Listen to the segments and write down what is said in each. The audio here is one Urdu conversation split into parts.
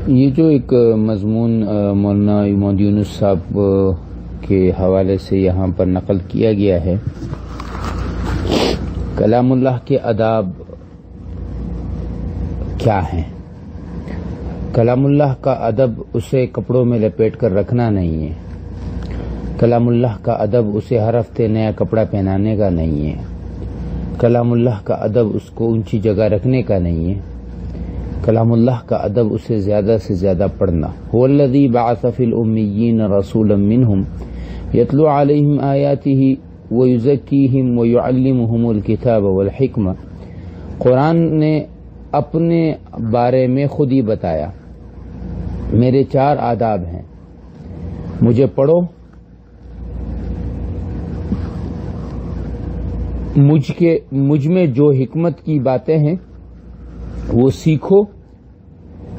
یہ جو ایک مضمون مولانا اماد یونس صاحب کے حوالے سے یہاں پر نقل کیا گیا ہے، کلام اللہ کے آداب کیا ہیں؟ کلام اللہ کا ادب اسے کپڑوں میں لپیٹ کر رکھنا نہیں ہے، کلام اللہ کا ادب اسے ہر ہفتے نیا کپڑا پہنانے کا نہیں ہے، کلام اللہ کا ادب اس کو اونچی جگہ رکھنے کا نہیں ہے، کلام اللہ کا ادب اسے زیادہ سے زیادہ پڑھنا۔ هو الذی بعث فی الامیین رسولا منہم یتلو علیہم آیاتہ ویزکیہم ویعلمہم الکتاب والحکمہ۔ قرآن نے اپنے بارے میں خود ہی بتایا، میرے 4 آداب ہیں، مجھے پڑھو، مجھ میں جو حکمت کی باتیں ہیں وہ سیکھو،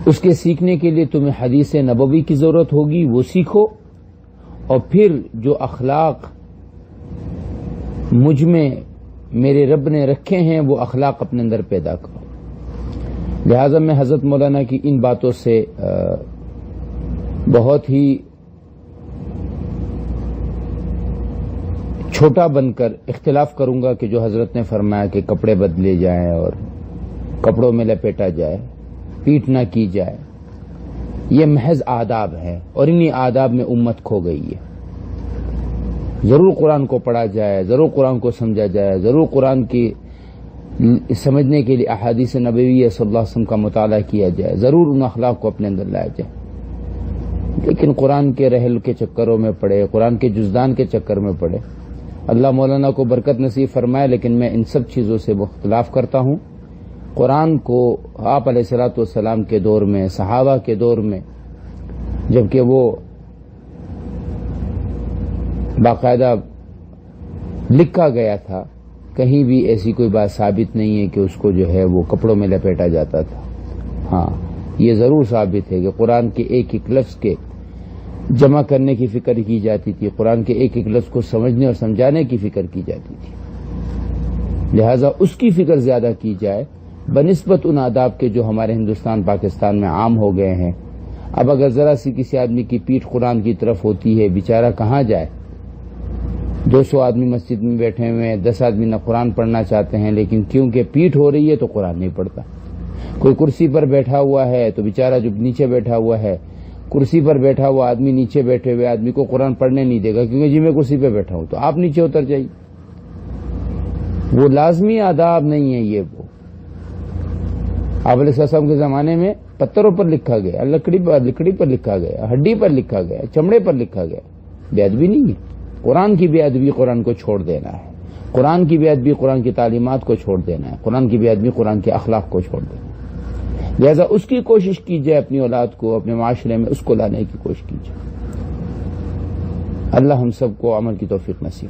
اس کے سیکھنے کے لیے تمہیں حدیث نبوی کی ضرورت ہوگی، وہ سیکھو، اور پھر جو اخلاق مجھ میں میرے رب نے رکھے ہیں وہ اخلاق اپنے اندر پیدا کرو۔ لہذا میں حضرت مولانا کی ان باتوں سے بہت ہی چھوٹا بن کر اختلاف کروں گا کہ جو حضرت نے فرمایا کہ کپڑے بدلے جائیں اور کپڑوں میں لپیٹا جائے، پیٹ نہ کی جائے، یہ محض آداب ہے اور انہی آداب میں امت کھو گئی ہے۔ ضرور قرآن کو پڑھا جائے، ضرور قرآن کو سمجھا جائے، ضرور قرآن کی سمجھنے کے لیے احادیث نبویہ صلی اللہ علیہ وسلم کا مطالعہ کیا جائے، ضرور ان اخلاق کو اپنے اندر لایا جائے، لیکن قرآن کے رحل کے چکروں میں پڑے، قرآن کے جزدان کے چکر میں پڑے۔ اللہ مولانا کو برکت نصیب فرمائے، لیکن میں ان سب چیزوں سے اختلاف کرتا ہوں۔ قرآن کو آپ علیہ الصلوۃ والسلام کے دور میں، صحابہ کے دور میں، جبکہ وہ باقاعدہ لکھا گیا تھا، کہیں بھی ایسی کوئی بات ثابت نہیں ہے کہ اس کو جو ہے وہ کپڑوں میں لپیٹا جاتا تھا۔ ہاں، یہ ضرور ثابت ہے کہ قرآن کے ایک ایک لفظ کے جمع کرنے کی فکر کی جاتی تھی، قرآن کے ایک ایک لفظ کو سمجھنے اور سمجھانے کی فکر کی جاتی تھی، لہذا اس کی فکر زیادہ کی جائے بنسبت ان آداب کے جو ہمارے ہندوستان پاکستان میں عام ہو گئے ہیں۔ اب اگر ذرا سی کسی آدمی کی پیٹھ قرآن کی طرف ہوتی ہے، بیچارہ کہاں جائے؟ 200 آدمی مسجد میں بیٹھے ہوئے ہیں، 10 آدمی نہ قرآن پڑھنا چاہتے ہیں، لیکن کیونکہ پیٹھ ہو رہی ہے تو قرآن نہیں پڑھتا۔ کوئی کرسی پر بیٹھا ہوا ہے تو بیچارہ جو نیچے بیٹھا ہوا ہے، کرسی پر بیٹھا ہوا آدمی نیچے بیٹھے ہوئے آدمی کو قرآن پڑھنے نہیں دے گا، کیونکہ جی میں کرسی پہ بیٹھا ہوں، تو آپ نیچے اتر جائیے۔ وہ لازمی آداب نہیں ہے، یہ وہ آپ علیہ السلام کے زمانے میں پتھروں پر لکھا گیا، لکڑی پر لکھا گیا، ہڈی پر لکھا گیا، چمڑے پر لکھا گیا، بے ادبی نہیں ہے۔ قرآن کی بے ادبی قرآن کو چھوڑ دینا ہے، قرآن کی بے ادبی قرآن کی تعلیمات کو چھوڑ دینا ہے، قرآن کی بے ادبی قرآن کے اخلاق کو چھوڑ دینا ہے۔ لہذا اس کی کوشش کی جائے، اپنی اولاد کو اپنے معاشرے میں اس کو لانے کی کوشش کی جائے۔ اللہ ہم سب کو عمل کی توفیق نصیب